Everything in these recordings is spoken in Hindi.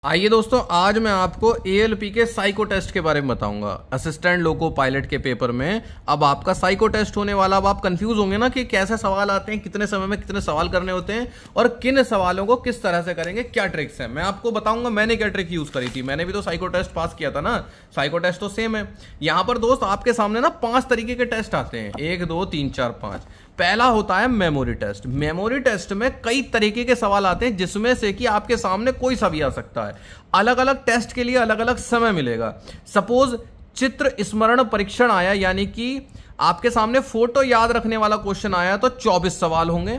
आइए दोस्तों, आज मैं आपको एएलपी के साइको टेस्ट के बारे में बताऊंगा। असिस्टेंट लोको पायलट के पेपर में अब आपका साइको टेस्ट होने वाला। अब आप कंफ्यूज होंगे ना कि कैसे सवाल आते हैं, कितने समय में कितने सवाल करने होते हैं और किन सवालों को किस तरह से करेंगे, क्या ट्रिक्स है। मैं आपको बताऊंगा मैंने क्या ट्रिक यूज करी थी। मैंने भी तो साइको टेस्ट पास किया था ना। साइको टेस्ट तो सेम है। यहां पर दोस्त आपके सामने ना 5 तरीके के टेस्ट आते हैं, 1 2 3 4 5। पहला होता है मेमोरी टेस्ट। मेमोरी टेस्ट में कई तरीके के सवाल आते हैं, जिसमें से कि आपके सामने कोई सा भी आ सकता है। अलग अलग टेस्ट के लिए अलग अलग समय मिलेगा। सपोज चित्र स्मरण परीक्षण आया, यानी कि आपके सामने फोटो याद रखने वाला क्वेश्चन आया तो 24 सवाल होंगे,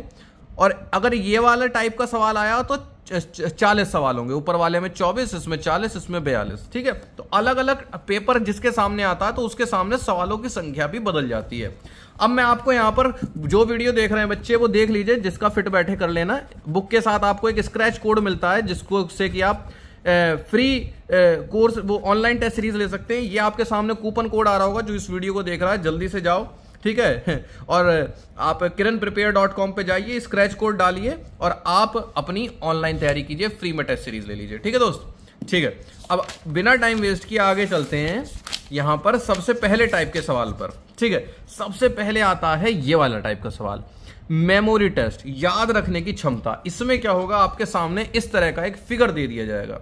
और अगर ये वाला टाइप का सवाल आया तो 40 सवाल होंगे। ऊपर वाले में 24, इसमें 40, इसमें 42। ठीक है, तो अलग अलग पेपर जिसके सामने आता है तो उसके सामने सवालों की संख्या भी बदल जाती है। अब मैं आपको यहां पर जो वीडियो देख रहे हैं बच्चे, वो देख लीजिए, जिसका फिट बैठे कर लेना। बुक के साथ आपको एक स्क्रैच कोड मिलता है, जिसको से कि आप फ्री कोर्स वो ऑनलाइन टेस्ट सीरीज ले सकते हैं। ये आपके सामने कूपन कोड आ रहा होगा। जो इस वीडियो को देख रहा है जल्दी से जाओ, ठीक है, और आप kiranprepare.com पे जाइए, स्क्रैच कोड डालिए और आप अपनी ऑनलाइन तैयारी कीजिए, फ्री में टेस्ट सीरीज ले लीजिए। ठीक है दोस्त, ठीक है। अब बिना टाइम वेस्ट किए आगे चलते हैं यहां पर सबसे पहले टाइप के सवाल पर। ठीक है, सबसे पहले आता है ये वाला टाइप का सवाल, मेमोरी टेस्ट, याद रखने की क्षमता। इसमें क्या होगा, आपके सामने इस तरह का एक फिगर दे दिया जाएगा।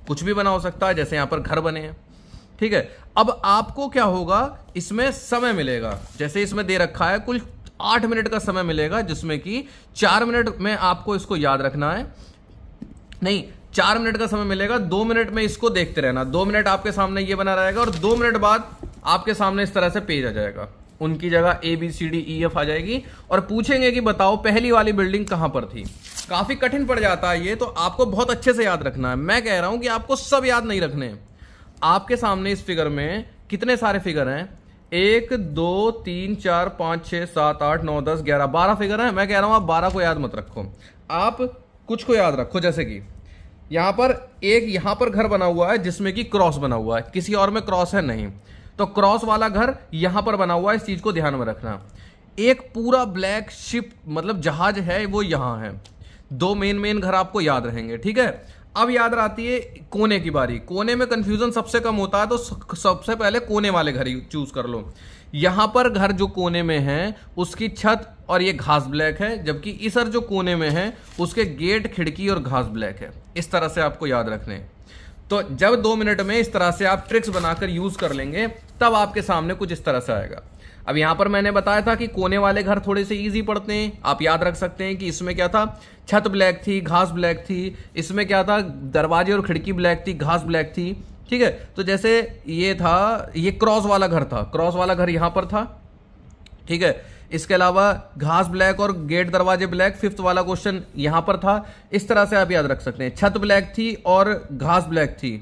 कुछ भी बना हो सकता है, जैसे यहां पर घर बने हैं। ठीक है, अब आपको क्या होगा, इसमें समय मिलेगा। जैसे इसमें दे रखा है कुल 8 मिनट का समय मिलेगा, जिसमें कि 4 मिनट में आपको इसको याद रखना है। नहीं, 4 मिनट का समय मिलेगा, 2 मिनट में इसको देखते रहना। 2 मिनट आपके सामने ये बना रहेगा और 2 मिनट बाद आपके सामने इस तरह से पेज आ जाएगा। उनकी जगह ABCDEF आ जाएगी और पूछेंगे कि बताओ पहली वाली बिल्डिंग कहां पर थी। काफी कठिन पड़ जाता है ये, तो आपको बहुत अच्छे से याद रखना है। मैं कह रहा हूं कि आपको सब याद नहीं रखने हैं। आपके सामने इस फिगर में कितने सारे फिगर हैं, 1 2 3 4 5 6 7 8 9 10 11 12 फिगर हैं। मैं कह रहा हूं आप 12 को याद मत रखो, आप कुछ को याद रखो। जैसे कि यहां पर एक यहां पर घर बना हुआ है जिसमें कि क्रॉस बना हुआ है, किसी और में क्रॉस है नहीं, तो क्रॉस वाला घर यहां पर बना हुआ है। इस चीज को ध्यान में रखना। एक पूरा ब्लैक शिप मतलब जहाज है, वो यहां है। 2 मेन घर आपको याद रहेंगे। ठीक है, अब याद आती है कोने की बारी। कोने में कंफ्यूजन सबसे कम होता है, तो सबसे पहले कोने वाले घर चूज कर लो। यहां पर घर जो कोने में है उसकी छत और ये घास ब्लैक है, जबकि इस जो कोने में है उसके गेट, खिड़की और घास ब्लैक है। इस तरह से आपको याद रखने हैं। तो जब 2 मिनट में इस तरह से आप ट्रिक्स बनाकर यूज कर लेंगे, तब आपके सामने कुछ इस तरह से आएगा। अब यहां पर मैंने बताया था कि कोने वाले घर थोड़े से इजी पड़ते हैं। आप याद रख सकते हैं कि इसमें क्या था, छत ब्लैक थी, घास ब्लैक थी। इसमें क्या था, दरवाजे और खिड़की ब्लैक थी, घास ब्लैक थी। ठीक है, तो जैसे ये था, ये क्रॉस वाला घर था, क्रॉस वाला घर यहां पर था। ठीक है, इसके अलावा घास ब्लैक और गेट दरवाजे ब्लैक, 5th वाला क्वेश्चन यहां पर था। इस तरह से आप याद रख सकते हैं। छत ब्लैक थी और घास ब्लैक थी,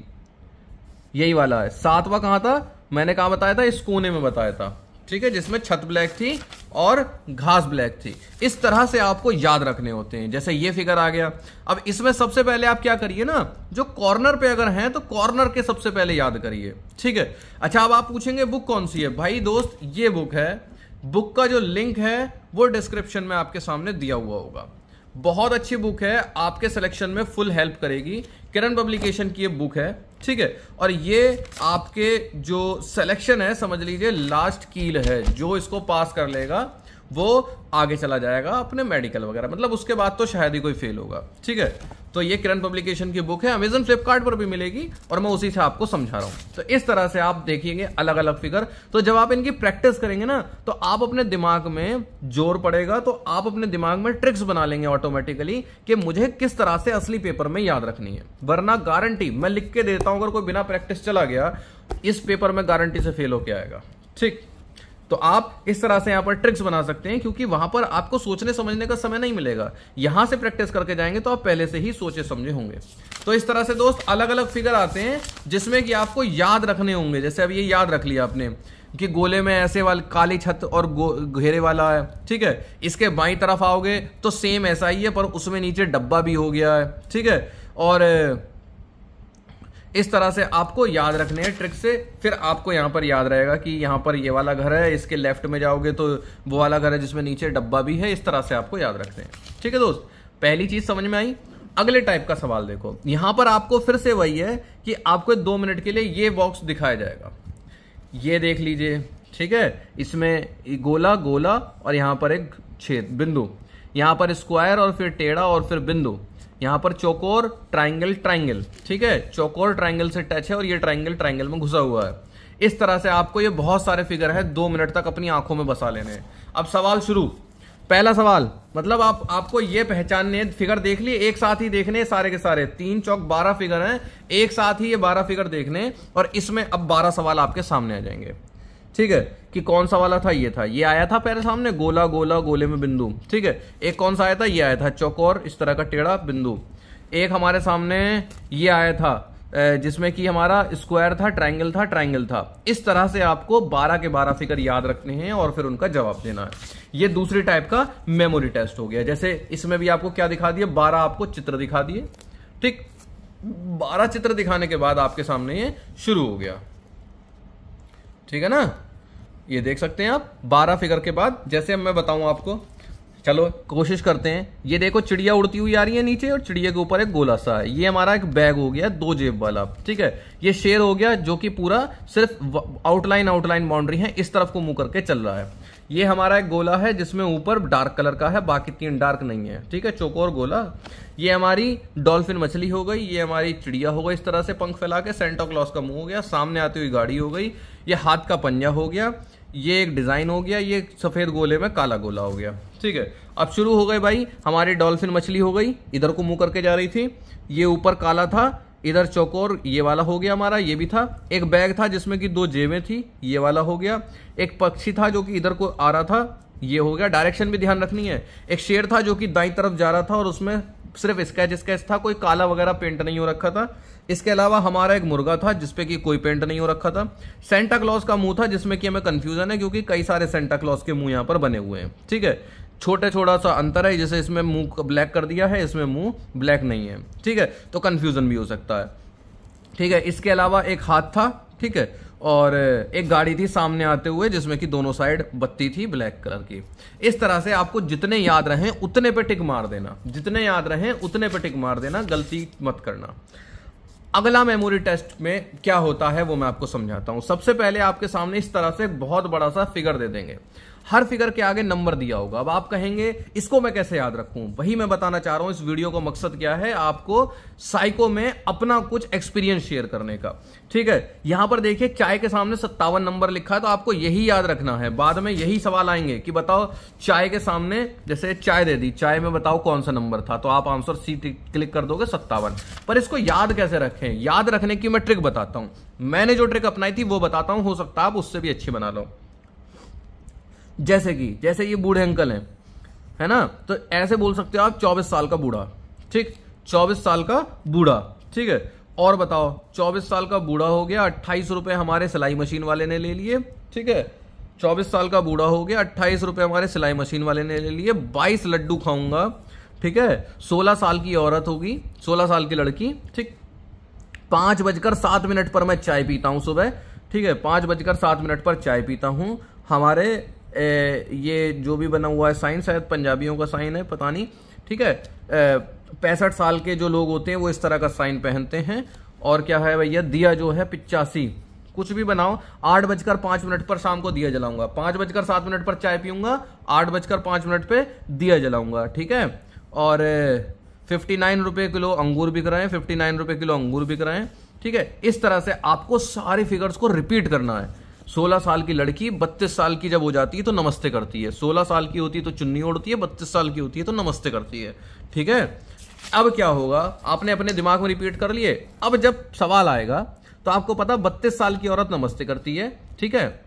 यही वाला है। 7वां कहां था, मैंने कहां बताया था, इस कोने में बताया था। ठीक है, जिसमें छत ब्लैक थी और घास ब्लैक थी। इस तरह से आपको याद रखने होते हैं। जैसे ये फिगर आ गया। अब इसमें सबसे पहले आप क्या करिए ना, जो कॉर्नर पे अगर हैं तो कॉर्नर के सबसे पहले याद करिए। ठीक है, अच्छा, अब आप पूछेंगे बुक कौन सी है। भाई दोस्त, ये बुक है। बुक का जो लिंक है वो डिस्क्रिप्शन में आपके सामने दिया हुआ होगा। बहुत अच्छी बुक है, आपके सिलेक्शन में फुल हेल्प करेगी। किरण पब्लिकेशन की ये बुक है। ठीक है, और ये आपके जो सिलेक्शन है, समझ लीजिए लास्ट कील है। जो इसको पास कर लेगा वो आगे चला जाएगा अपने मेडिकल वगैरह, मतलब उसके बाद तो शायद ही कोई फेल होगा। ठीक है, तो ये किरण पब्लिकेशन की बुक है, अमेजन फ्लिपकार्ट पर भी मिलेगी और मैं उसी से आपको समझा रहा हूं। तो इस तरह से आप देखिएंगे अलग अलग फिगर। तो जब आप इनकी प्रैक्टिस करेंगे ना, तो आप अपने दिमाग में जोर पड़ेगा, तो आप अपने दिमाग में ट्रिक्स बना लेंगे ऑटोमेटिकली कि मुझे किस तरह से असली पेपर में याद रखनी है। वरना गारंटी मैं लिख के देता हूं, अगर कोई बिना प्रैक्टिस चला गया इस पेपर में गारंटी से फेल होके आएगा। ठीक, तो आप इस तरह से यहां पर ट्रिक्स बना सकते हैं, क्योंकि वहां पर आपको सोचने समझने का समय नहीं मिलेगा। यहां से प्रैक्टिस करके जाएंगे तो आप पहले से ही सोचे समझे होंगे। तो इस तरह से दोस्त अलग अलग फिगर आते हैं जिसमें कि आपको याद रखने होंगे। जैसे अब ये याद रख लिया आपने कि गोले में ऐसे वाली काली छत और घेरे वाला है। ठीक है, इसके बाईं तरफ आओगे तो सेम ऐसा ही है, पर उसमें नीचे डब्बा भी हो गया है। ठीक है, और इस तरह से आपको याद रखने हैं ट्रिक से। फिर आपको यहां पर याद रहेगा कि यहां पर ये वाला घर है, इसके लेफ्ट में जाओगे तो वो वाला घर है जिसमें नीचे डब्बा भी है। इस तरह से आपको याद रखते हैं। ठीक है दोस्त, पहली चीज समझ में आई। अगले टाइप का सवाल देखो, यहां पर आपको फिर से वही है कि आपको 2 मिनट के लिए ये बॉक्स दिखाया जाएगा, ये देख लीजिए, ठीक है। इसमें गोला गोला और यहां पर एक छेद बिंदु, यहां पर स्क्वायर और फिर टेढ़ा और फिर बिंदु, यहां पर चौकोर ट्राइंगल ट्राइंगल, ठीक है। चौकोर ट्राइंगल से टच है और ये ट्राइंगल ट्राइंगल में घुसा हुआ है। इस तरह से आपको ये बहुत सारे फिगर है 2 मिनट तक अपनी आंखों में बसा लेने हैं। अब सवाल शुरू। पहला सवाल, मतलब आपको ये पहचानने, फिगर देख लिए, एक साथ ही देखने सारे के सारे, 3 चौक 12 फिगर हैं, एक साथ ही ये 12 फिगर देखने, और इसमें अब 12 सवाल आपके सामने आ जाएंगे, ठीक है। कि कौन सा वाला था, ये था, ये आया था पहले सामने, गोला गोला गोले में बिंदु, ठीक है। एक कौन सा आया था, ये आया था चौकोर इस तरह का टेढ़ा बिंदु। एक हमारे सामने ये आया था जिसमें कि हमारा स्क्वायर था, ट्रायंगल था, ट्रायंगल था। इस तरह से आपको 12 के 12 फिगर याद रखने हैं और फिर उनका जवाब देना है। ये दूसरी टाइप का मेमोरी टेस्ट हो गया। जैसे इसमें भी आपको क्या दिखा दिया, 12 आपको चित्र दिखा दिए, ठीक। 12 चित्र दिखाने के बाद आपके सामने ये शुरू हो गया, ठीक है ना। ये देख सकते हैं आप 12 फिगर के बाद, जैसे अब मैं बताऊं आपको, चलो कोशिश करते हैं। ये देखो चिड़िया उड़ती हुई आ रही है नीचे और चिड़िया के ऊपर एक गोला सा है। ये हमारा एक बैग हो गया 2 जेब वाला, ठीक है। ये शेर हो गया जो कि पूरा सिर्फ आउटलाइन बाउंड्री है, इस तरफ को मुंह करके चल रहा है। ये हमारा एक गोला है जिसमें ऊपर डार्क कलर का है, बाकी 3 डार्क नहीं है, ठीक है, चौकोर गोला। ये हमारी डॉल्फिन मछली हो गई, ये हमारी चिड़िया हो गई इस तरह से पंख फैला के, सेंटा क्लॉज का मुंह हो गया, सामने आती हुई गाड़ी हो गई, ये हाथ का पंजा हो गया, ये एक डिजाइन हो गया, ये सफेद गोले में काला गोला हो गया, ठीक है। अब शुरू हो गए भाई, हमारी डॉल्फिन मछली हो गई, इधर को मुंह करके जा रही थी, ये ऊपर काला था, इधर चौकोर ये वाला हो गया हमारा, ये भी था। एक बैग था जिसमें कि 2 जेबें थी, ये वाला हो गया। एक पक्षी था जो कि इधर को आ रहा था, ये हो गया, डायरेक्शन भी ध्यान रखनी है। एक शेर था जो कि दाईं तरफ जा रहा था और उसमें सिर्फ स्केच था, कोई काला वगैरह पेंट नहीं हो रखा था। इसके अलावा हमारा एक मुर्गा था जिसपे कि कोई पेंट नहीं हो रखा था। सेंटा क्लॉज का मुंह था जिसमें कि हमें कंफ्यूजन है क्योंकि कई सारे सेंटा क्लॉज के मुंह यहाँ पर बने हुए हैं, ठीक है। छोटा सा अंतर है, जैसे इसमें मुंह ब्लैक कर दिया है, इसमें मुंह ब्लैक नहीं है, ठीक है, तो कंफ्यूजन भी हो सकता है, ठीक है। इसके अलावा एक हाथ था, ठीक है, और एक गाड़ी थी सामने आते हुए जिसमें कि दोनों साइड बत्ती थी ब्लैक कलर की। इस तरह से आपको जितने याद रहे उतने पे टिक मार देना, जितने याद रहे उतने पे टिक मार देना, गलती मत करना। अगला मेमोरी टेस्ट में क्या होता है वो मैं आपको समझाता हूं। सबसे पहले आपके सामने इस तरह से बहुत बड़ा सा फिगर दे देंगे, हर फिगर के आगे नंबर दिया होगा। अब आप कहेंगे इसको मैं कैसे याद रखूं, वही मैं बताना चाह रहा हूं। इस वीडियो का मकसद क्या है, आपको साइको में अपना कुछ एक्सपीरियंस शेयर करने का, ठीक है। यहां पर देखिए चाय के सामने 57 नंबर लिखा है, तो आपको यही याद रखना है। बाद में यही सवाल आएंगे कि बताओ चाय के सामने, जैसे चाय दे दी, चाय में बताओ कौन सा नंबर था, तो आप आंसर सी क्लिक कर दोगे 57। पर इसको याद कैसे रखें, याद रखने की मैं ट्रिक बताता हूं। मैंने जो ट्रिक अपनाई थी वो बताता हूं, हो सकता है आप उससे भी अच्छी बना लो। जैसे ये बूढ़े अंकल हैं, है ना, तो ऐसे बोल सकते हो आप 24 साल का बूढ़ा, ठीक, 24 साल का बूढ़ा, ठीक है। और बताओ 24 साल का बूढ़ा हो गया, 28 रुपए हमारे सिलाई मशीन वाले ने ले लिए, ठीक है। 24 साल का बूढ़ा हो गया, 28 रुपए हमारे सिलाई मशीन वाले ने ले लिए, 22 लड्डू खाऊंगा, ठीक है। 16 साल की औरत होगी, 16 साल की लड़की, ठीक। 5:07 पर मैं चाय पीता हूं सुबह, ठीक है, 5:07 पर चाय पीता हूं। हमारे ये जो भी बना हुआ है साइन, शायद पंजाबियों का साइन है, पता नहीं, ठीक है। 65 साल के जो लोग होते हैं वो इस तरह का साइन पहनते हैं। और क्या है भैया, दिया जो है 85, कुछ भी बनाओ। 8:05 पर शाम को दिया जलाऊंगा, 5:07 पर चाय पीऊंगा, 8:05 पे दिया जलाऊंगा, ठीक है। और 59 रुपए किलो अंगूर बिक रहे हैं, 59 रुपए किलो अंगूर बिक रहे हैं, ठीक है। इस तरह से आपको सारे फिगर्स को रिपीट करना है। 16 साल की लड़की 32 साल की जब हो जाती है तो नमस्ते करती है, 16 साल की होती है तो चुन्नी ओढ़ती है, 32 साल की होती है तो नमस्ते करती है, ठीक है। अब क्या होगा, आपने अपने दिमाग में रिपीट कर लिए। अब जब सवाल आएगा तो आपको पता 32 साल की औरत नमस्ते करती है, ठीक है।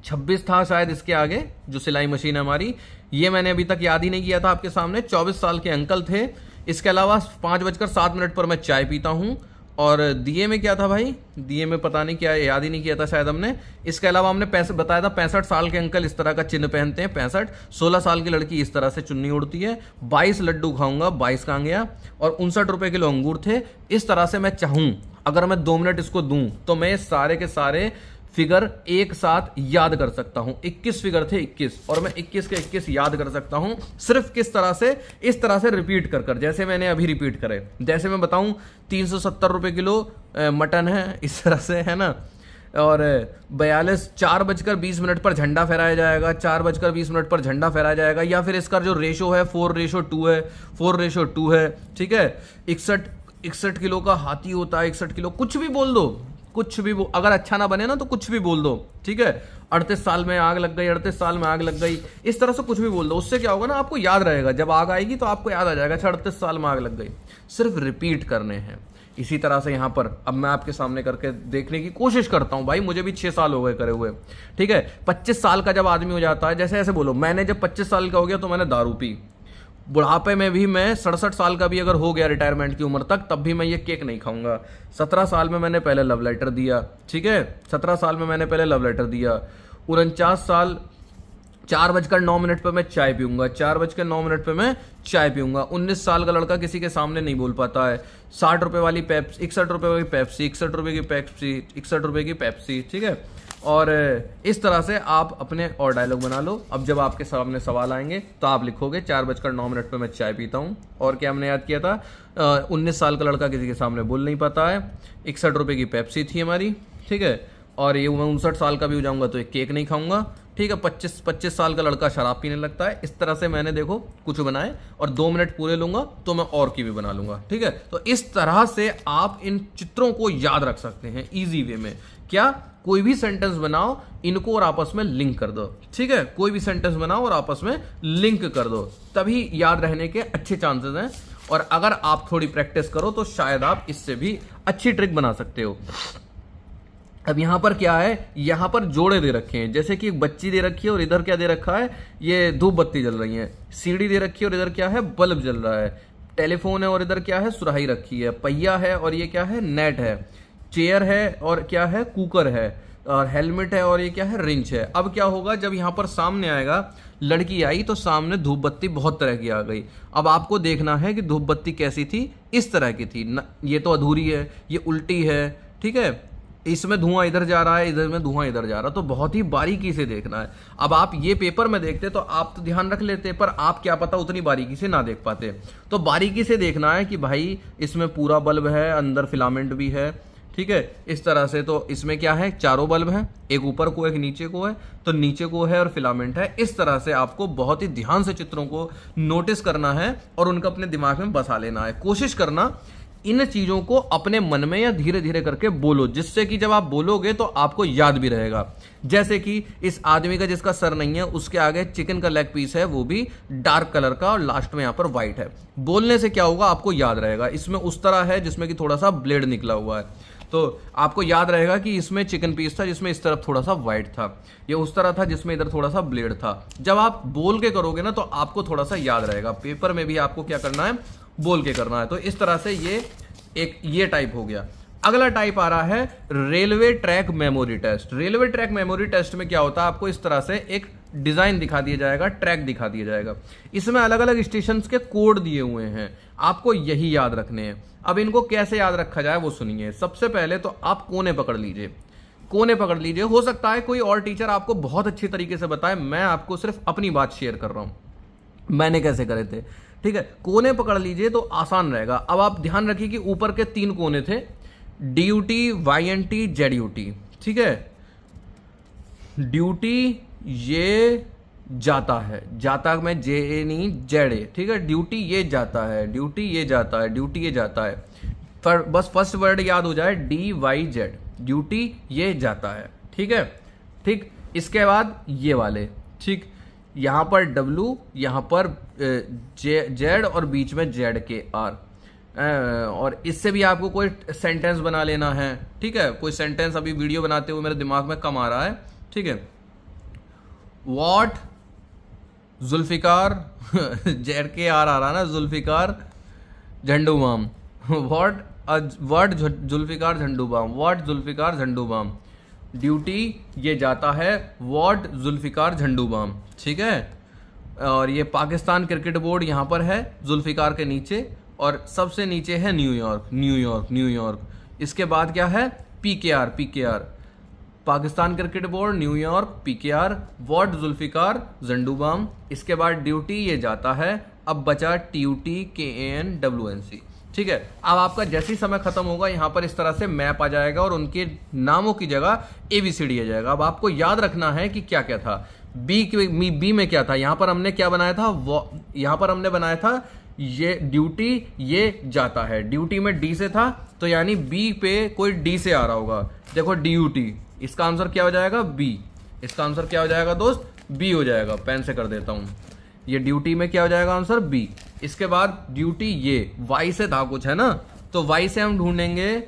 26 था शायद इसके आगे, जो सिलाई मशीन है हमारी, ये मैंने अभी तक याद ही नहीं किया था आपके सामने। 24 साल के अंकल थे। इसके अलावा 5:07 पर मैं चाय पीता हूं। और दिए में क्या था भाई, दिए में पता नहीं क्या, याद ही नहीं किया था शायद हमने। इसके अलावा हमने पैसे बताया था, 65 साल के अंकल इस तरह का चिन्ह पहनते हैं, 65। 16 साल की लड़की इस तरह से चुन्नी उड़ती है। 22 लड्डू खाऊंगा, 22 कहाँ गया। और 59 रुपए किलो अंगूर थे। इस तरह से मैं चाहूं, अगर मैं 2 मिनट इसको दूं तो मैं सारे के सारे फिगर एक साथ याद कर सकता हूं। 21 फिगर थे, 21, और मैं 21 के 21 याद कर सकता हूं सिर्फ किस तरह से, इस तरह से रिपीट कर कर, जैसे मैंने अभी रिपीट करे। जैसे मैं बताऊं 370 रुपए किलो मटन है, इस तरह से, है ना। और 4:20 पर झंडा फहराया जाएगा, 4:20 पर झंडा फहराया जाएगा। या फिर इसका जो रेशो है 4:2 है, 4:2 है, ठीक है। 61 किलो का हाथी होता है, 61 किलो, कुछ भी बोल दो, कुछ भी अगर अच्छा ना बने ना तो कुछ भी बोल दो, ठीक है। 38 साल में आग लग गई, 38 साल में आग लग गई, इस तरह से कुछ भी बोल दो। उससे क्या होगा ना, आपको याद रहेगा, जब आग आएगी तो आपको याद आ जाएगा 38 साल में आग लग गई। सिर्फ रिपीट करने हैं। इसी तरह से यहां पर अब मैं आपके सामने करके देखने की कोशिश करता हूं। भाई मुझे भी 6 साल हो गए करे हुए, ठीक है। 25 साल का जब आदमी हो जाता है, जैसे ऐसे बोलो, मैंने जब 25 साल का हो गया तो मैंने दारू पी। बुढ़ापे में भी मैं 67 साल का भी अगर हो गया रिटायरमेंट की उम्र तक, तब भी मैं ये केक नहीं खाऊंगा। 17 साल में मैंने पहले लव लेटर दिया, ठीक है। 17 साल में मैंने पहले लव लेटर दिया। 49 साल 4:09 पे मैं चाय पीऊंगा, 4:09 पे मैं चाय पीऊंगा। 19 साल का लड़का किसी के सामने नहीं बोल पाता है। 60 रुपए वाली पेप्सी, 61 रुपए वाली पेप्सी, 61 रुपए की पेप्सी, 61 रुपए की पेप्सी, ठीक है। और इस तरह से आप अपने और डायलॉग बना लो। अब जब आपके सामने सवाल आएंगे तो आप लिखोगे 4:09 पे मैं चाय पीता हूँ। और क्या हमने याद किया था, 19 साल का लड़का किसी के सामने बोल नहीं पाता है, 61 रुपए की पेप्सी थी हमारी, ठीक है। और ये मैं 59 साल का भी हो जाऊंगा तो एक केक नहीं खाऊंगा, ठीक है। 25 साल का लड़का शराब पीने लगता है। इस तरह से मैंने देखो कुछ बनाए, और 2 मिनट पूरे लूंगा तो मैं और की भी बना लूंगा, ठीक है। तो इस तरह से आप इन चित्रों को याद रख सकते हैं इजी वे में। क्या, कोई भी सेंटेंस बनाओ, इनको और आपस में लिंक कर दो, ठीक है। कोई भी सेंटेंस बनाओ और आपस में लिंक कर दो, तभी याद रहने के अच्छे चांसेस हैं। और अगर आप थोड़ी प्रैक्टिस करो तो शायद आप इससे भी अच्छी ट्रिक बना सकते हो। अब यहां पर क्या है, यहां पर जोड़े दे रखे हैं, जैसे कि एक बच्ची दे रखी है और इधर क्या दे रखा है, ये धूप बत्ती जल रही है। सीढ़ी दे रखी है और इधर क्या है, बल्ब जल रहा है। टेलीफोन है और इधर क्या है, सुराही रखी है। पहिया है और ये क्या है, नेट है। चेयर है और क्या है, कुकर है। और हेलमेट है और ये क्या है, रिंच है। अब क्या होगा, जब यहां पर सामने आएगा, लड़की आई तो सामने धूप बत्ती बहुत तरह की आ गई। अब आपको देखना है कि धूप बत्ती कैसी थी, इस तरह की थी न, ये तो अधूरी है, ये उल्टी है, ठीक है। इसमें धुआं इधर जा रहा है, इधर में धुआं इधर जा रहा है, तो बहुत ही बारीकी से देखना है। अब आप ये पेपर में देखते तो आप तो ध्यान रख लेते, पर आप क्या पता उतनी बारीकी से ना देख पाते। तो बारीकी से देखना है कि भाई इसमें पूरा बल्ब है, अंदर फिलामेंट भी है, ठीक है। इस तरह से तो इसमें क्या है, चारों बल्ब हैं, एक ऊपर को एक नीचे को है, तो नीचे को है और फिलामेंट है। इस तरह से आपको बहुत ही ध्यान से चित्रों को नोटिस करना है और उनका अपने दिमाग में बसा लेना है। कोशिश करना इन चीजों को अपने मन में या धीरे धीरे करके बोलो, जिससे कि जब आप बोलोगे तो आपको याद भी रहेगा। जैसे कि इस आदमी का जिसका सर नहीं है, उसके आगे चिकन का लेग पीस है, वो भी डार्क कलर का, और लास्ट में यहां पर व्हाइट है। बोलने से क्या होगा, आपको याद रहेगा। इसमें उस तरह है जिसमें कि थोड़ा सा ब्लेड निकला हुआ है, तो आपको याद रहेगा कि इसमें चिकन पीस था जिसमें इस तरफ थोड़ा सा व्हाइट था, ये उस तरह था जिसमें इधर थोड़ा सा ब्लेड था। जब आप बोल के करोगे ना तो आपको थोड़ा सा याद रहेगा। पेपर में भी आपको क्या करना है, बोल के करना है। तो इस तरह से ये टाइप हो गया। अगला टाइप आ रहा है railway track memory test. Railway track memory test में क्या होता है, आपको इस तरह से एक डिजाइन दिखा दिया जाएगा, ट्रैक दिखा दिया जाएगा, इसमें अलग अलग स्टेशन के कोड दिए हुए हैं, आपको यही याद रखने हैं। अब इनको कैसे याद रखा जाए वो सुनिए। सबसे पहले तो आप कोने पकड़ लीजिए, कोने पकड़ लीजिए। हो सकता है कोई और टीचर आपको बहुत अच्छी तरीके से बताए, मैं आपको सिर्फ अपनी बात शेयर कर रहा हूं मैंने कैसे करे थे, ठीक है। कोने पकड़ लीजिए तो आसान रहेगा। अब आप ध्यान रखिए कि ऊपर के 3 कोने थे, ड्यूटी, वाईएनटी, जेड्यूटी, ठीक है। ड्यूटी ये जाता है, जाता में जे ए नहीं जेड ए, ठीक है। ड्यूटी ये जाता है, ड्यूटी ये जाता है, ड्यूटी ये जाता है। बस फर्स्ट वर्ड याद हो जाए, डी वाई जेड, ड्यूटी ये जाता है, ठीक है। ठीक, इसके बाद ये वाले, ठीक, यहां पर डब्लू, यहां पर जेड और बीच में जेड के आर। और इससे भी आपको कोई सेंटेंस बना लेना है, ठीक है। कोई सेंटेंस अभी वीडियो बनाते हुए मेरे दिमाग में कम आ रहा है, ठीक है। What Zulfikar Z K R आ रहा ना, Zulfikar Zandu balm, what Zulfikar Zandu balm, what Zulfikar Zandu balm. Duty ये जाता है, वॉट जुल्फिकार झंडू बाम, ठीक है। और ये पाकिस्तान क्रिकेट बोर्ड यहां पर है जुल्फिकार के नीचे, और सबसे नीचे है न्यूयॉर्क, न्यूयॉर्क, न्यूयॉर्क। इसके बाद क्या है, PKR, PKR, Pakistan cricket board, New York, PKR, what Zulfikar, Zandu balm. इसके बाद ड्यूटी ये जाता है। अब बचा टीयूटी, केएएन, डब्ल्यूएनसी। ठीक है, अब आपका जैसे ही समय खत्म होगा यहां पर इस तरह से मैप आ जाएगा और उनके नामों की जगह एबीसीडी आ जाएगा। अब आपको याद रखना है कि क्या क्या था। बी में क्या था, यहां पर हमने क्या बनाया था, यहां पर हमने बनाया था ये ड्यूटी ये जाता है। ड्यूटी में डी से था तो यानी बी पे कोई डी से आ रहा होगा। देखो ड्यूटी, इसका आंसर क्या हो जाएगा, बी। इसका आंसर क्या हो जाएगा दोस्त, बी हो जाएगा। पेन से कर देता हूं, ये ड्यूटी में क्या हो जाएगा आंसर, बी। इसके बाद ड्यूटी ये वाई से था कुछ, है ना, तो वाई से हम ढूंढेंगे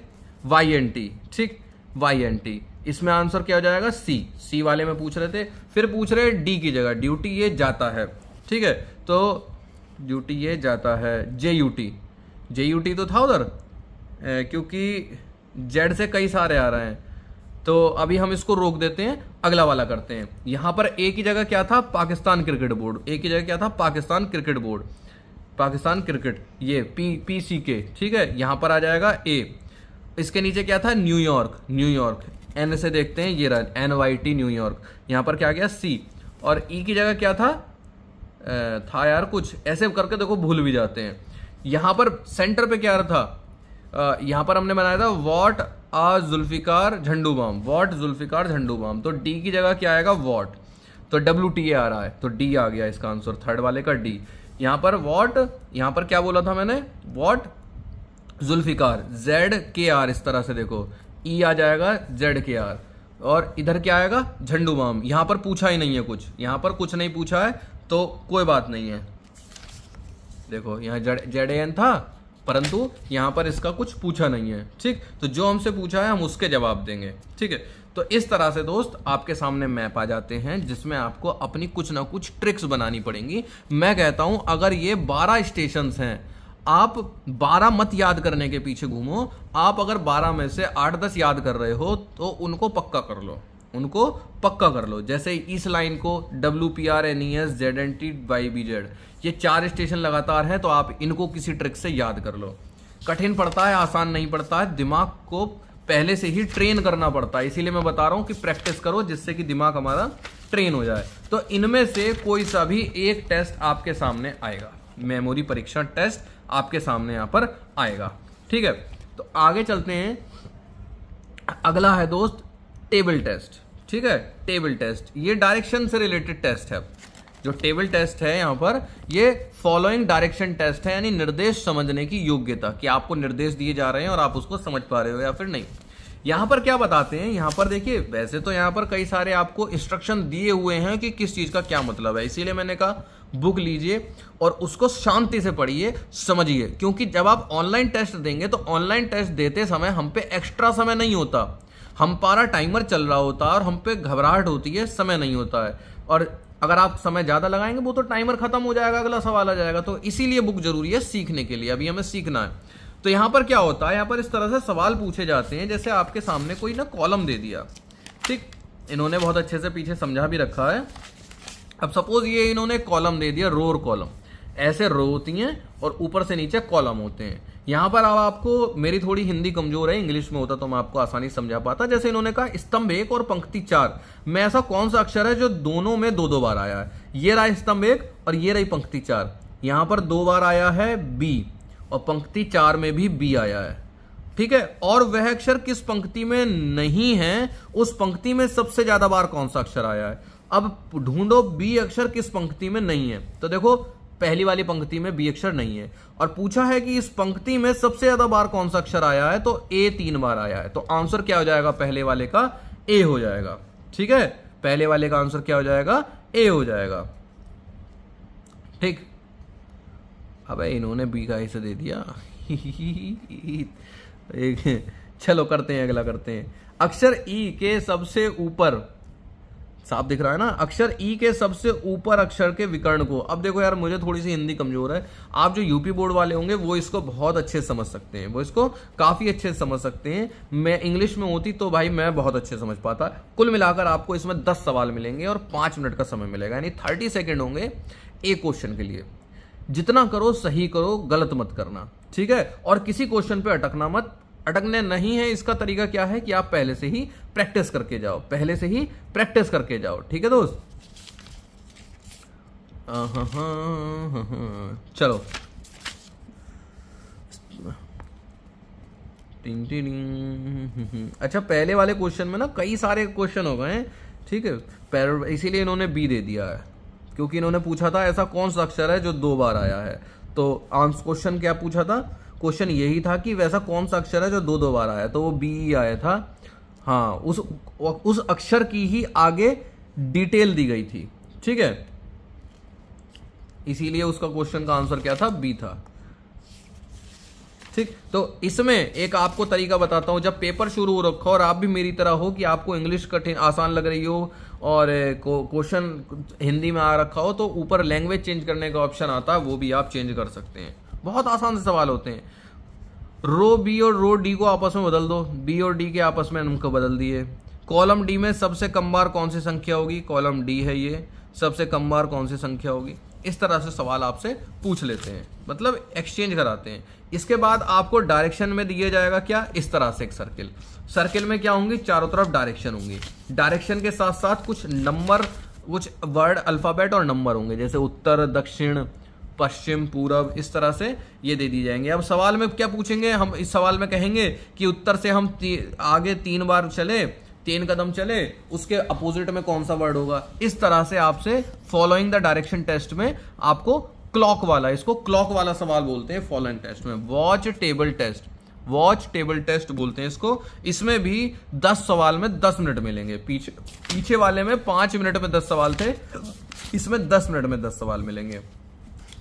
वाई एन टी। ठीक, वाई एन टी। इसमें आंसर क्या हो जाएगा, सी। सी वाले में पूछ रहे थे, फिर पूछ रहे डी की जगह ड्यूटी ये जाता है। ठीक है, तो ड्यूटी ये जाता है, जे यूटी। जे यूटी तो था उधर, क्योंकि जेड से कई सारे आ रहे हैं, तो अभी हम इसको रोक देते हैं, अगला वाला करते हैं। यहां पर ए की जगह क्या था, पाकिस्तान क्रिकेट बोर्ड। ए की जगह क्या था, Pakistan cricket board, Pakistan cricket, ये पीसीके। ठीक है, यहां पर आ जाएगा ए। इसके नीचे क्या था, न्यूयॉर्क। न्यूयॉर्क एन से देखते हैं, ये रहा NYT न्यूयॉर्क। यहां पर क्या गया, सी। और ई की जगह क्या था यार कुछ ऐसे करके, देखो भूल भी जाते हैं। यहां पर सेंटर पे क्या था, यहां पर हमने बनाया था वॉट आ जुल्फिकार झंडूबाम, वॉट जुल्फिकार झंडूबाम। तो डी की जगह क्या आएगा, वॉट। तो WTA आ रहा है, तो डी आ गया इसका आंसर, थर्ड वाले का डी। यहां पर वॉट, यहां पर क्या बोला था मैंने, वॉट जुल्फिकार, ZKR। इस तरह से देखो, ई आ जाएगा ZKR। और इधर क्या आएगा, झंडूबाम। यहां पर पूछा ही नहीं है कुछ, यहां पर कुछ नहीं पूछा है, तो कोई बात नहीं है। देखो यहां ZAN था, परंतु यहां पर इसका कुछ पूछा नहीं है। ठीक, तो जो हमसे पूछा है हम उसके जवाब देंगे। ठीक है, तो इस तरह से दोस्त आपके सामने मैप आ जाते हैं, जिसमें आपको अपनी कुछ ना कुछ ट्रिक्स बनानी पड़ेंगी। मैं कहता हूं अगर ये 12 स्टेशन हैं, आप 12 मत याद करने के पीछे घूमो। आप अगर 12 में से 8-10 याद कर रहे हो तो उनको पक्का कर लो, उनको पक्का कर लो। जैसे इस लाइन को WPRNES ZNT YBZ, ये 4 स्टेशन लगातार हैं, तो आप इनको किसी ट्रिक से याद कर लो। कठिन पड़ता है, आसान नहीं पड़ता है, दिमाग को पहले से ही ट्रेन करना पड़ता है। इसीलिए मैं बता रहा हूं कि प्रैक्टिस करो, जिससे कि दिमाग हमारा ट्रेन हो जाए। तो इनमें से कोई सा भी एक टेस्ट आपके सामने आएगा, मेमोरी परीक्षण टेस्ट आपके सामने यहां पर आएगा। ठीक है, तो आगे चलते हैं। अगला है दोस्त टेबल टेस्ट। ठीक है, टेबल टेस्ट ये डायरेक्शन से रिलेटेड टेस्ट है। जो टेबल टेस्ट है यहां पर, ये फॉलोइंग डायरेक्शन टेस्ट है, यानी निर्देश समझने की योग्यता, कि आपको निर्देश दिए जा रहे हैं और आप उसको समझ पा रहे हो या फिर नहीं। यहां पर क्या बताते हैं, यहां पर देखिए, वैसे तो यहां पर कई सारे आपको इंस्ट्रक्शन दिए हुए हैं कि किस चीज का क्या मतलब है, इसीलिए मैंने कहा बुक लीजिए और उसको शांति से पढ़िए, समझिए। क्योंकि जब आप ऑनलाइन टेस्ट देंगे तो ऑनलाइन टेस्ट देते समय हम पे एक्स्ट्रा समय नहीं होता, हम पारा टाइमर चल रहा होता है और हम पे घबराहट होती है, समय नहीं होता है। और अगर आप समय ज्यादा लगाएंगे वो तो टाइमर खत्म हो जाएगा, अगला सवाल आ जाएगा। तो इसीलिए बुक जरूरी है सीखने के लिए, अभी हमें सीखना है। तो यहां पर क्या होता है, यहां पर इस तरह से सवाल पूछे जाते हैं, जैसे आपके सामने कोई ना कॉलम दे दिया। ठीक, इन्होंने बहुत अच्छे से पीछे समझा भी रखा है। अब सपोज ये इन्होंने कॉलम दे दिया, रो और कॉलम, ऐसे रो होती हैं और ऊपर से नीचे कॉलम होते हैं। यहां पर अब आपको, मेरी थोड़ी हिंदी कमजोर है, इंग्लिश में होता तो मैं आपको आसानी समझा पाता। जैसे इन्होंने कहा स्तंभ 1 और पंक्ति 4 में ऐसा कौन सा अक्षर है जो दोनों में 2-2 बार आया है। ये रहा स्तंभ 1 और ये रही पंक्ति 4। यहां पर 2 बार आया है बी और पंक्ति 4 में भी बी आया है। ठीक है, और वह अक्षर किस पंक्ति में नहीं है, उस पंक्ति में सबसे ज्यादा बार कौन सा अक्षर आया है। अब ढूंढो बी अक्षर किस पंक्ति में नहीं है। तो देखो पहली वाली पंक्ति में बी अक्षर नहीं है, और पूछा है कि इस पंक्ति में सबसे ज्यादा बार कौन सा अक्षर आया है, तो ए 3 बार आया है। तो आंसर क्या हो जाएगा, पहले वाले का ए हो जाएगा। ठीक है, पहले वाले का आंसर क्या हो जाएगा, ए हो जाएगा। ठीक, अबे इन्होंने बी का ऐसे दे दिया। चलो करते हैं, अगला करते हैं। अक्षर ई के सबसे ऊपर, साफ दिख रहा है ना, अक्षर ई के सबसे ऊपर अक्षर के विकर्ण को। अब देखो यार, मुझे थोड़ी सी हिंदी कमजोर है, आप जो यूपी बोर्ड वाले होंगे वो इसको बहुत अच्छे से समझ सकते हैं, वो इसको काफी अच्छे से समझ सकते हैं। मैं इंग्लिश में होती तो भाई मैं बहुत अच्छे से समझ पाता। कुल मिलाकर आपको इसमें 10 सवाल मिलेंगे और 5 मिनट का समय मिलेगा, यानी 30 सेकेंड होंगे एक क्वेश्चन के लिए। जितना करो सही करो, गलत मत करना। ठीक है, और किसी क्वेश्चन पे अटकना मत, अटकने नहीं है। इसका तरीका क्या है कि आप पहले से ही प्रैक्टिस करके जाओ, पहले से ही प्रैक्टिस करके जाओ। ठीक है दोस्त, चलो अच्छा, पहले वाले क्वेश्चन में ना कई सारे क्वेश्चन हो गए हैं। ठीक है, इसीलिए इन्होंने बी दे दिया है, क्योंकि इन्होंने पूछा था ऐसा कौन सा अक्षर है जो 2 बार आया है। तो क्वेश्चन क्या पूछा था? क्वेश्चन यही था कि वैसा कौन सा अक्षर है जो 2 बार आया, तो वो बी आया था। हाँ, उस अक्षर की ही आगे डिटेल दी गई थी। ठीक है, इसीलिए उसका क्वेश्चन का आंसर क्या था? बी था। ठीक, तो इसमें एक आपको तरीका बताता हूं। जब पेपर शुरू हो रखा और आप भी मेरी तरह हो कि आपको इंग्लिश कठिन आसान लग रही हो और क्वेश्चन हिंदी में आ रखा हो, तो ऊपर लैंग्वेज चेंज करने का ऑप्शन आता है, वो भी आप चेंज कर सकते हैं। बहुत आसान से सवाल होते हैं। रो बी और रो डी को आपस में बदल दो, बी और डी के आपस में उनको बदल दिए। कॉलम डी में सबसे कम बार कौन सी संख्या होगी? कॉलम डी है ये, सबसे कम बार कौन सी संख्या होगी? इस तरह से सवाल आपसे पूछ लेते हैं, मतलब एक्सचेंज कराते हैं। इसके बाद आपको डायरेक्शन में दिया जाएगा क्या? इस तरह से एक सर्किल, सर्किल में क्या होंगी? चारों तरफ डायरेक्शन होंगी। डायरेक्शन के साथ साथ कुछ नंबर, कुछ वर्ड अल्फाबेट और नंबर होंगे, जैसे उत्तर, दक्षिण, पश्चिम, पूरब, इस तरह से ये दे दी जाएंगे। अब सवाल में क्या पूछेंगे? हम इस सवाल में कहेंगे कि उत्तर से हम आगे 3 बार चले, 3 कदम चले, उसके अपोजिट में कौन सा वर्ड होगा? इस तरह से आपसे फॉलोइंग द डायरेक्शन टेस्ट में आपको क्लॉक वाला, इसको क्लॉक वाला सवाल बोलते हैं फॉलोइंग टेस्ट में। Watch table test, watch table test बोलते हैं इसको। इसमें भी 10 सवाल में 10 मिनट मिलेंगे। पीछे वाले में 5 मिनट में 10 सवाल थे, इसमें 10 मिनट में 10 सवाल मिलेंगे।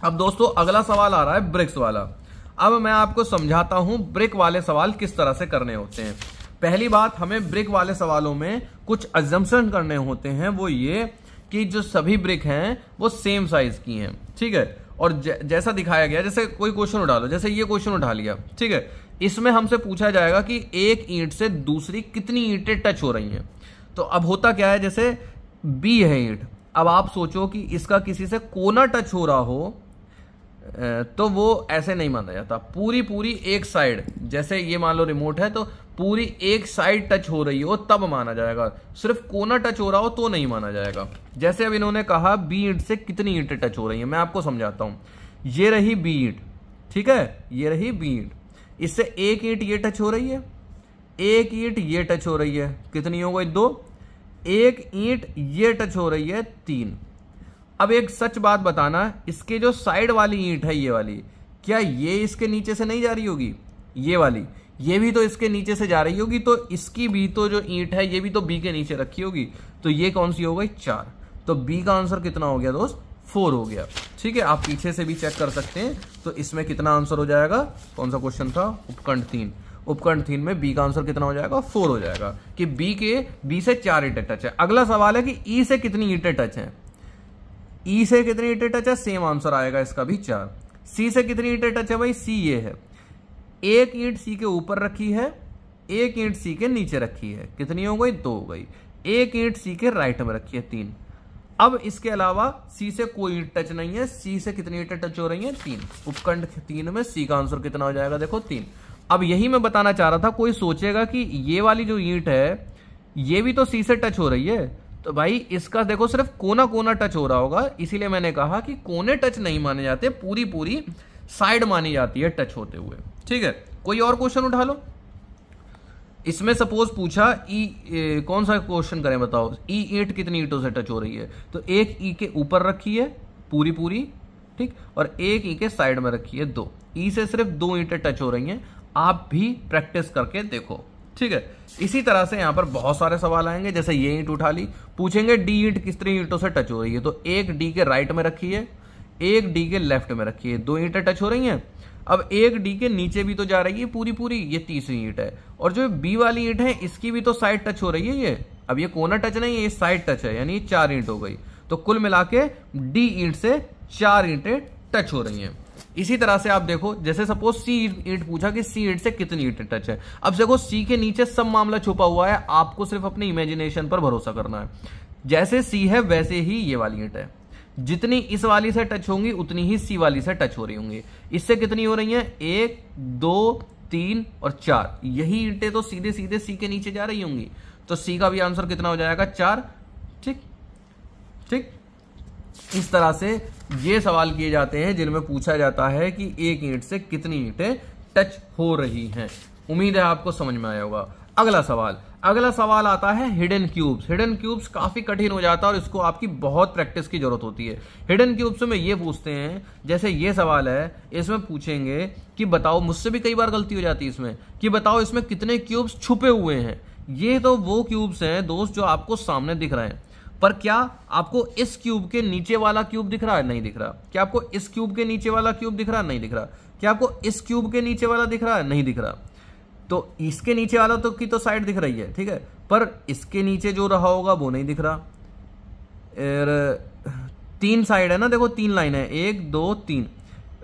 अब दोस्तों अगला सवाल आ रहा है ब्रिक्स वाला। अब मैं आपको समझाता हूं ब्रिक वाले सवाल किस तरह से करने होते हैं। पहली बात, हमें ब्रिक वाले सवालों में कुछ अजम्पशन करने होते हैं, वो ये कि जो सभी ब्रिक हैं वो सेम साइज की हैं। ठीक है, और जैसा दिखाया गया, जैसे कोई क्वेश्चन उठा लो, जैसे ये क्वेश्चन उठा लिया। ठीक है, इसमें हमसे पूछा जाएगा कि एक ईंट से दूसरी कितनी ईंटें टच हो रही हैं। तो अब होता क्या है, जैसे बी है ईंट, अब आप सोचो कि इसका किसी से कोना टच हो रहा हो तो वो ऐसे नहीं माना जाता। पूरी एक साइड, जैसे ये मान लो रिमोट है तो पूरी एक साइड टच हो रही हो तब माना जाएगा, सिर्फ कोना टच हो रहा हो तो नहीं माना जाएगा। जैसे अब इन्होंने कहा बी ईंट से कितनी ईंटें टच हो रही हैं, मैं आपको समझाता हूं। ये रही बी ईंट, ठीक है, ये रही बी ईंट, इससे एक ईंट ये टच हो रही है, एक ईंट ये टच हो रही है, कितनी हो गई? 2। एक ईंट ये टच हो रही है, 3। अब एक सच बात बताना, इसके जो साइड वाली ईंट है ये वाली, क्या ये इसके नीचे से नहीं जा रही होगी? ये वाली, ये भी तो इसके नीचे से जा रही होगी, तो इसकी भी तो जो ईंट है ये भी तो बी के नीचे रखी होगी, तो ये कौन सी हो गई? 4। तो बी का आंसर कितना हो गया दोस्त? 4 हो गया। ठीक है, आप पीछे से भी चेक कर सकते हैं। तो इसमें कितना आंसर हो जाएगा? कौन सा क्वेश्चन था? उपखंड 3। उपखंड 3 में बी का आंसर कितना हो जाएगा? 4 हो जाएगा, कि बी से 4 ईंटें टच है। अगला सवाल है कि ई से कितनी ईंटें टच है? ई से कितनी ईंटें टच है? सेम आंसर आएगा इसका भी, 4। सी से कितनी ईंटें टच है भाई? सी ये है, एक ईंट सी के ऊपर रखी है, एक ईंट सी के नीचे रखी है, कितनी हो गई? 2 हो गई। एक ईंट सी के राइट में रखी है, 3। अब इसके अलावा सी से कोई ईंट टच नहीं है, सी से कितनी ईंटें टच हो रही हैं? 3। उपखंड 3 में सी का आंसर कितना हो जाएगा? देखो 3। अब यही मैं बताना चाह रहा था, कोई सोचेगा कि ये वाली जो ईंट है ये भी तो सी से टच हो रही है, तो भाई इसका देखो सिर्फ कोना कोना टच हो रहा होगा, इसीलिए मैंने कहा कि कोने टच नहीं माने जाते, पूरी साइड मानी जाती है टच होते हुए। ठीक है, कोई और क्वेश्चन उठा लो। इसमें सपोज पूछा कौन सा क्वेश्चन करें बताओ? ई ईंट कितनी ईंटों से टच हो रही है? तो एक ई के ऊपर रखी है पूरी, ठीक, और एक ई के साइड में रखी है 2। ई से सिर्फ 2 ईंटें टच हो रही हैं, आप भी प्रैक्टिस करके देखो। ठीक है, इसी तरह से यहां पर बहुत सारे सवाल आएंगे। जैसे ये ईंट उठा ली, पूछेंगे डी ईंट कितनी ईंटों से टच हो रही है? तो एक डी के राइट में रखी है, एक डी के लेफ्ट में रखी है, 2 ईंटें टच हो रही हैं। अब एक डी के नीचे भी तो जा रही है पूरी, ये तीसरी ईंट है, और जो बी वाली ईंट है इसकी भी तो साइड टच हो रही है ये। अब ये कोना टच नहीं है, ये साइड टच है, यानी 4 ईंट हो गई। तो कुल मिला के डी ईंट से 4 ईंटें टच हो रही हैं। इसी तरह से आप देखो, जैसे सपोज सी ईंट पूछा कि सी ईंट से कितनी ईंटें टच है। अब देखो सी के नीचे सब मामला छुपा हुआ है, आपको सिर्फ अपनी इमेजिनेशन पर भरोसा करना है। जैसे सी है वैसे ही ये वाली ईंट है, जितनी इस वाली से टच होंगी उतनी ही सी वाली से टच हो रही होंगी। इससे कितनी हो रही है? 1, 2, 3 और 4, यही ईंटें तो सीधे सीधे सी के नीचे जा रही होंगी, तो सी का भी आंसर कितना हो जाएगा 4। ठीक ठीक, इस तरह से ये सवाल किए जाते हैं जिनमें पूछा जाता है कि एक ईंट से कितनी ईंटें टच हो रही हैं। उम्मीद है आपको समझ में आया होगा। अगला सवाल आता है हिडन क्यूब्स। हिडन क्यूब्स काफी कठिन हो जाता है और इसको आपकी बहुत प्रैक्टिस की जरूरत होती है। हिडन क्यूब्स में ये पूछते हैं, जैसे ये सवाल है, इसमें पूछेंगे कि बताओ, मुझसे भी कई बार गलती हो जाती है इसमें, कि बताओ इसमें कितने क्यूब्स छुपे हुए हैं। ये तो वो क्यूब्स हैं दोस्त जो आपको सामने दिख रहे हैं, पर क्या आपको इस क्यूब के नीचे वाला क्यूब दिख रहा है? नहीं दिख रहा। क्या आपको इस क्यूब के नीचे वाला क्यूब दिख रहा है? नहीं दिख रहा। क्या आपको इस क्यूब के नीचे वाला दिख रहा है? नहीं दिख रहा। तो इसके नीचे वाला तो की तो साइड दिख रही है, ठीक है, पर इसके नीचे जो रहा होगा वो नहीं दिख रहा। 3 साइड है ना, देखो 3 लाइन है, 1 2 3,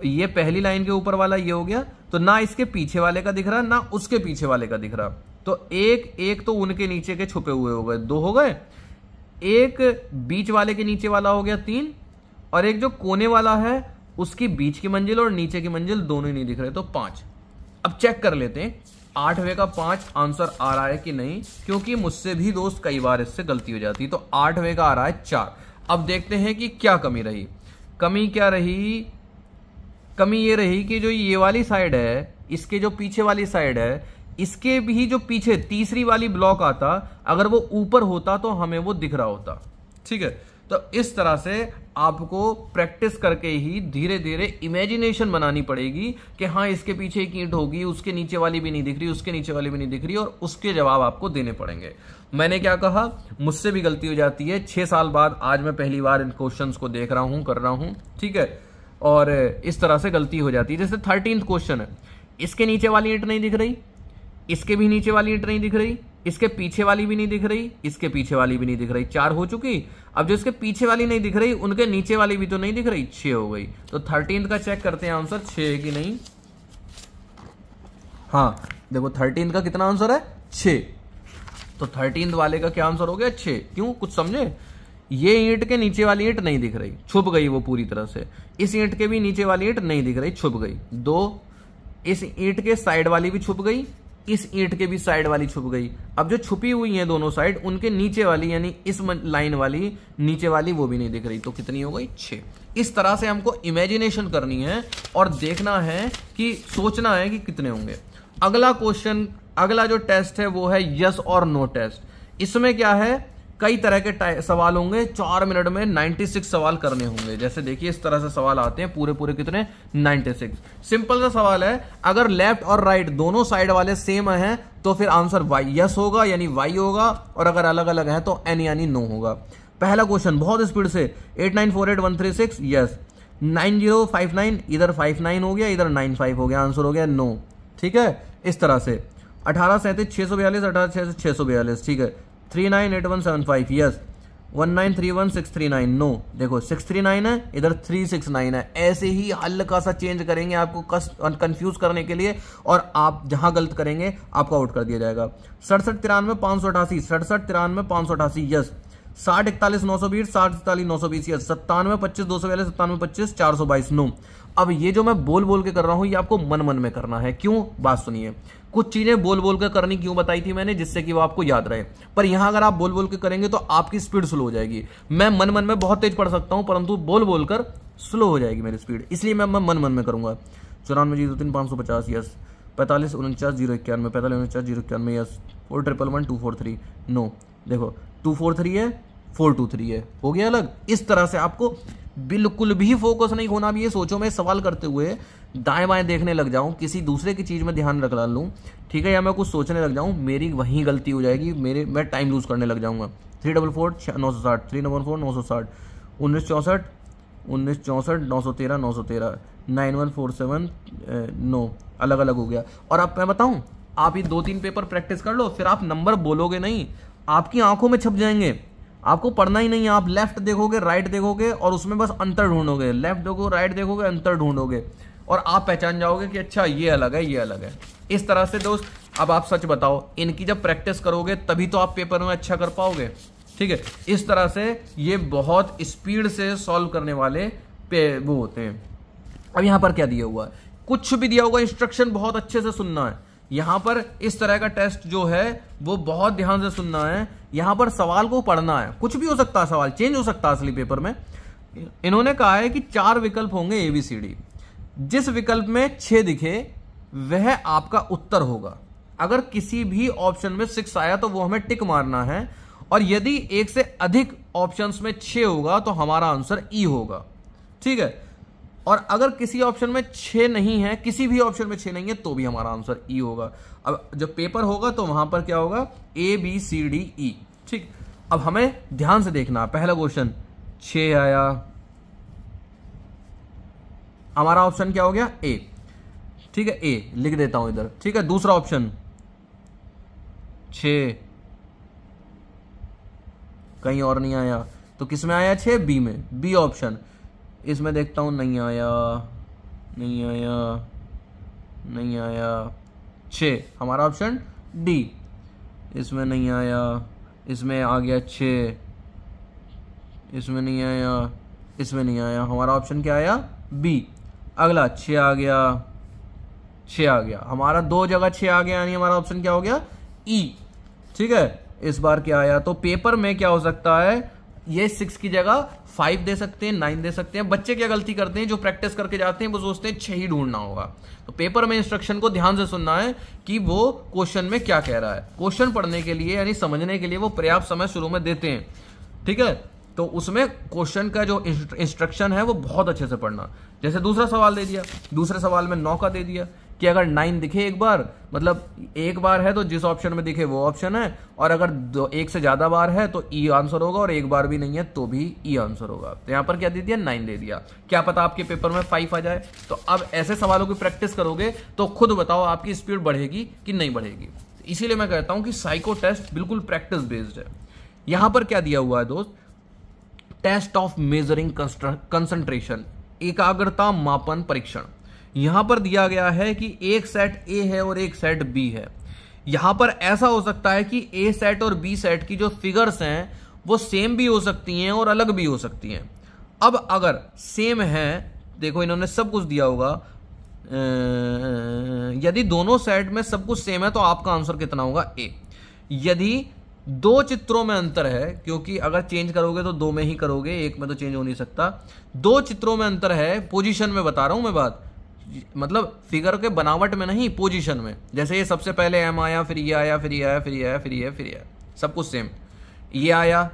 ये पहली लाइन के ऊपर वाला ये हो गया, तो ना इसके पीछे वाले का दिख रहा ना उसके पीछे वाले का दिख रहा। तो एक तो उनके नीचे के छुपे हुए हो गए, 2 हो गए। एक बीच वाले के नीचे वाला हो गया 3, और एक जो कोने वाला है उसकी बीच की मंजिल और नीचे की मंजिल दोनों ही नहीं दिख रहे, तो 5। अब चेक कर लेते हैं 8वें का 5 आंसर आ रहा है कि नहीं, क्योंकि मुझसे भी दोस्त कई बार इससे गलती हो जाती है। तो 8वें का आ रहा है 4। अब देखते हैं कि क्या कमी रही। कमी क्या रही? कमी ये रही कि जो ये वाली साइड है, इसके जो पीछे वाली साइड है, इसके भी जो पीछे तीसरी वाली ब्लॉक आता, अगर वो ऊपर होता तो हमें वो दिख रहा होता। ठीक है, तो इस तरह से आपको प्रैक्टिस करके ही धीरे धीरे इमेजिनेशन बनानी पड़ेगी कि हाँ इसके पीछे एक ईंट होगी, उसके नीचे वाली भी नहीं दिख रही, उसके नीचे वाली भी नहीं दिख रही, और उसके जवाब आपको देने पड़ेंगे। मैंने क्या कहा, मुझसे भी गलती हो जाती है। 6 साल बाद आज मैं पहली बार इन क्वेश्चंस को देख रहा हूं, कर रहा हूं, ठीक है, और इस तरह से गलती हो जाती है। जैसे 13th क्वेश्चन है, इसके नीचे वाली ईंट नहीं दिख रही, इसके भी नीचे वाली ईंट नहीं दिख रही, इसके पीछे वाली भी नहीं दिख रही, इसके पीछे वाली भी नहीं दिख रही, 4 हो चुकी। अब जो इसके पीछे वाली नहीं दिख रही, उनके नीचे वाली भी तो नहीं दिख रही, 6 हो गई। तो 13th का चेक करते हैं आंसर 6 है कि नहीं। हाँ देखो 13th का कितना आंसर है, 6। तो 13th वाले का क्या आंसर हो गया, 6। क्यों, कुछ समझे? ये ईंट के नीचे वाली ईंट नहीं दिख रही, छुप गई वो पूरी तरह से। इस ईंट के भी नीचे वाली ईंट नहीं दिख रही, छुप गई। 2, इस ईंट के साइड वाली भी छुप गई, इस ईंट के भी साइड वाली छुप गई। अब जो छुपी हुई है दोनों साइड, उनके नीचे वाली यानी इस लाइन वाली नीचे वाली वो भी नहीं दिख रही, तो कितनी हो गई, 6। इस तरह से हमको इमेजिनेशन करनी है और देखना है कि सोचना है कि कितने होंगे। अगला क्वेश्चन, अगला जो टेस्ट है वो है यस और नो टेस्ट। इसमें क्या है, कई तरह के सवाल होंगे। 4 मिनट में 96 सवाल करने होंगे। जैसे देखिए इस तरह से सवाल आते हैं, पूरे पूरे कितने, 96। सिंपल सा सवाल है, अगर लेफ्ट और राइट दोनों साइड वाले सेम हैं तो फिर आंसर वाई यस होगा यानी वाई होगा, और अगर अलग अलग है तो एन यानी नो होगा। पहला क्वेश्चन बहुत स्पीड से, 8948136 यस, 9059 इधर 59 हो गया, इधर 95 हो गया, आंसर हो गया नो। ठीक है, इस तरह से 1837 642, 1836 642, ठीक है। 398175 यस, 1931639 नो। देखो 639 है, इधर 369 है। ऐसे ही हल्का सा चेंज करेंगे आपको कंफ्यूज करने के लिए, और आप जहां गलत करेंगे आपको आउट कर दिया जाएगा। 67 93 588, 67 93 588 यस, 60 41 920, 60 41 920 यस, 97 25 242, 97 25 422 नो। अब ये जो मैं बोल बोल के कर रहा हूं, ये आपको मन मन में करना है। क्यों, बात सुनिए। कुछ चीजें बोल बोल के करनी क्यों बताई थी मैंने, जिससे कि वो आपको याद रहे। पर यहां अगर आप बोल बोल के करेंगे तो आपकी स्पीड स्लो हो जाएगी। मैं मन मन में बहुत तेज पढ़ सकता हूं, परंतु बोल बोल कर स्लो हो जाएगी मेरी स्पीड, इसलिए मैं मन मन में करूंगा। 94 0 3 550 यस, 45 49 091, 45 49 091 यस, 4111 243 नो। देखो 243 है, 423 है, हो गया अलग। इस तरह से आपको बिल्कुल भी फोकस नहीं होना। भी ये सोचो मैं सवाल करते हुए दाएं बाएं देखने लग जाऊं, किसी दूसरे की चीज में ध्यान रख लूं, ठीक है, या मैं कुछ सोचने लग जाऊं, मेरी वहीं गलती हो जाएगी, मैं टाइम लूज करने लग जाऊंगा। 344 960, 344 960, 1964 1964 913 913, 9147 नो, अलग अलग हो गया। और अब मैं बताऊं, आप ये 2-3 पेपर प्रैक्टिस कर लो, फिर आप नंबर बोलोगे नहीं, आपकी आंखों में छप जाएंगे। आपको पढ़ना ही नहीं है, आप लेफ्ट देखोगे राइट देखोगे और उसमें बस अंतर ढूंढोगे, लेफ्ट देखो राइट देखोगे, अंतर ढूंढोगे, और आप पहचान जाओगे कि अच्छा ये अलग है, ये अलग है। इस तरह से दोस्त, अब आप सच बताओ, इनकी जब प्रैक्टिस करोगे तभी तो आप पेपर में अच्छा कर पाओगे। ठीक है, इस तरह से ये बहुत स्पीड से सॉल्व करने वाले वो होते हैं। अब यहां पर क्या दिया हुआ है, कुछ भी दिया होगा इंस्ट्रक्शन बहुत अच्छे से सुनना है। यहां पर इस तरह का टेस्ट जो है वो बहुत ध्यान से सुनना है। यहां पर सवाल को पढ़ना है, कुछ भी हो सकता है, सवाल चेंज हो सकता है असली पेपर में। इन्होंने कहा है कि 4 विकल्प होंगे ABCD, जिस विकल्प में 6 दिखे वह आपका उत्तर होगा। अगर किसी भी ऑप्शन में 6 आया तो वो हमें टिक मारना है, और यदि एक से अधिक ऑप्शंस में 6 होगा तो हमारा आंसर E होगा। ठीक है, और अगर किसी ऑप्शन में 6 नहीं है, किसी भी ऑप्शन में 6 नहीं है, तो भी हमारा आंसर E होगा। अब जब पेपर होगा तो वहां पर क्या होगा, ABCDE। ठीक, अब हमें ध्यान से देखना। पहला क्वेश्चन 6 आया, हमारा ऑप्शन क्या हो गया, A। ठीक है, A लिख देता हूं इधर। ठीक है, दूसरा ऑप्शन 6, कहीं और नहीं आया, तो किस में आया 6, B में। B ऑप्शन, इसमें देखता हूं, नहीं आया, नहीं आया, नहीं आया। 6 हमारा ऑप्शन D, इसमें नहीं आया, इसमें आ गया 6, इसमें नहीं आया, इसमें नहीं आया। हमारा ऑप्शन क्या आया, B। अगला 6 आ गया, 6 आ गया, हमारा 2 जगह 6 आ गया, यानी हमारा ऑप्शन क्या हो गया, E। ठीक है, इस बार क्या आया, तो पेपर में क्या हो सकता है, ये 6 की जगह 5 दे सकते हैं, 9 दे सकते हैं। बच्चे क्या गलती करते हैं, जो प्रैक्टिस करके जाते हैं वो सोचते हैं 6 ही ढूंढना होगा। तो पेपर में इंस्ट्रक्शन को ध्यान से सुनना है कि वो क्वेश्चन में क्या कह रहा है। क्वेश्चन पढ़ने के लिए यानी समझने के लिए वो पर्याप्त समय शुरू में देते हैं। ठीक है, तो उसमें क्वेश्चन का जो इंस्ट्रक्शन है वो बहुत अच्छे से पढ़ना। जैसे दूसरा सवाल दे दिया, दूसरे सवाल में 9 का दे दिया कि अगर 9 दिखे एक बार, मतलब एक बार है तो जिस ऑप्शन में दिखे वो ऑप्शन है, और अगर 1 से ज्यादा बार है तो E आंसर होगा, और एक बार भी नहीं है तो भी E आंसर होगा। तो यहां पर क्या दे दिया, 9 दे दिया। क्या पता आपके पेपर में 5 आ जाए। तो अब ऐसे सवालों की प्रैक्टिस करोगे तो खुद बताओ आपकी स्पीड बढ़ेगी कि नहीं बढ़ेगी। इसीलिए मैं कहता हूं कि साइको टेस्ट बिल्कुल प्रैक्टिस बेस्ड है। यहां पर क्या दिया हुआ है दोस्त, टेस्ट ऑफ मेजरिंग कंसंट्रेशन, एकाग्रता मापन परीक्षण। यहां पर दिया गया है कि एक सेट A है और एक सेट B है। यहां पर ऐसा हो सकता है कि A सेट और B सेट की जो फिगर्स हैं वो सेम भी हो सकती हैं और अलग भी हो सकती हैं। अब अगर सेम है, देखो इन्होंने सब कुछ दिया होगा, यदि दोनों सेट में सब कुछ सेम है तो आपका आंसर कितना होगा, A। यदि 2 चित्रों में अंतर है, क्योंकि अगर चेंज करोगे तो 2 में ही करोगे, एक में तो चेंज हो नहीं सकता। 2 चित्रों में अंतर है, पोजीशन में बता रहा हूं मैं बात, मतलब फिगर के बनावट में नहीं, पोजीशन में। जैसे ये सबसे पहले M आया, फिर ये आया, फिर ये आया, फिर ये आया, फिर ये आया, फिर ये आया, सब कुछ सेम। ये आया,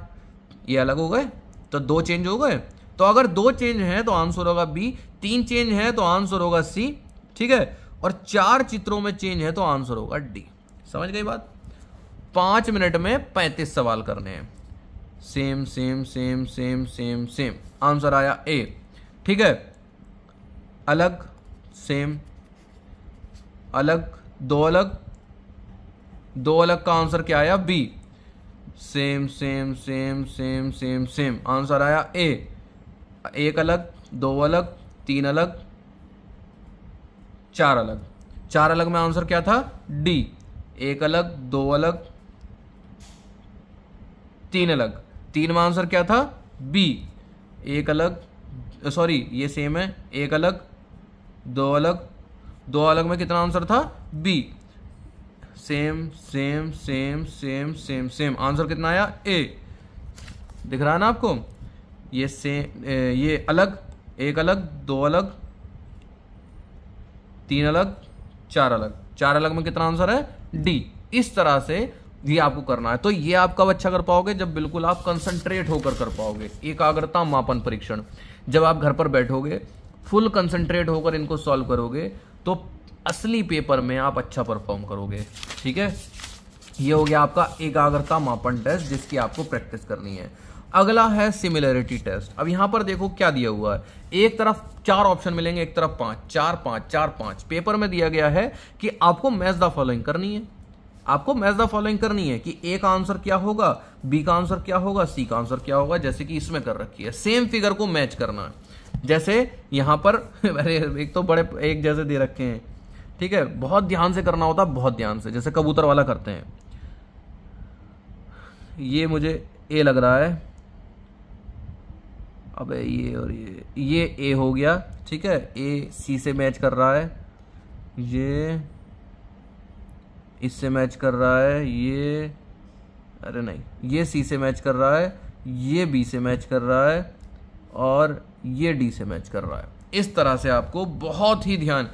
ये अलग हो गए, तो 2 चेंज हो गए। तो अगर 2 चेंज है तो आंसर होगा B, 3 चेंज है तो आंसर होगा C। ठीक है, और 4 चित्रों में चेंज है तो आंसर होगा D। समझ गई बात। 5 मिनट में 35 सवाल करने हैं, same same same same same same, answer आया A। ठीक है, अलग सेम, अलग, 2 अलग, 2 अलग का आंसर क्या आया, B। Same same same same same same, answer आया A। 1 अलग, 2 अलग, 3 अलग, 4 अलग। 4 अलग में आंसर क्या था, D। 1 अलग, 2 अलग, 3 अलग, 3 में आंसर क्या था, B। 1 अलग, सॉरी ये सेम है, 1 अलग, 2 अलग, 2 अलग में कितना आंसर था, B। Same same same same same same, answer कितना आया, A। दिख रहा है ना आपको, ये सेम, ये अलग, 1 अलग, 2 अलग, 3 अलग, 4 अलग, 4 अलग में कितना आंसर है, D। इस तरह से ये आपको करना है। तो ये आप कब अच्छा कर पाओगे, जब बिल्कुल आप कंसंट्रेट होकर कर पाओगे। एकाग्रता मापन परीक्षण, जब आप घर पर बैठोगे फुल कंसंट्रेट होकर इनको सॉल्व करोगे तो असली पेपर में आप अच्छा परफॉर्म करोगे। ठीक है, ये हो गया आपका एकाग्रता मापन टेस्ट, जिसकी आपको प्रैक्टिस करनी है। अगला है सिमिलरिटी टेस्ट। अब यहां पर देखो क्या दिया हुआ है, एक तरफ 4 ऑप्शन मिलेंगे, एक तरफ 5, 4 5 4 5। पेपर में दिया गया है कि आपको मैच द फॉलोइंग करनी है। आपको मैच द फॉलोइंग करनी है कि A का आंसर क्या होगा, B का आंसर क्या होगा, C का आंसर क्या होगा, जैसे कि इसमें कर रखी है। सेम फिगर को मैच करना है। जैसे यहां पर अरे एक तो बड़े एक जैसे दे रखे हैं, ठीक है, बहुत ध्यान से करना होता है, बहुत ध्यान से, जैसे कबूतर वाला करते हैं। ये मुझे A लग रहा है, अबे ये और ये A हो गया। ठीक है, A C से मैच कर रहा है, ये इससे मैच कर रहा है, ये अरे नहीं, ये सी से मैच कर रहा है, ये बी से मैच कर रहा है और ये डी से मैच कर रहा है। इस तरह से आपको बहुत ही ध्यान,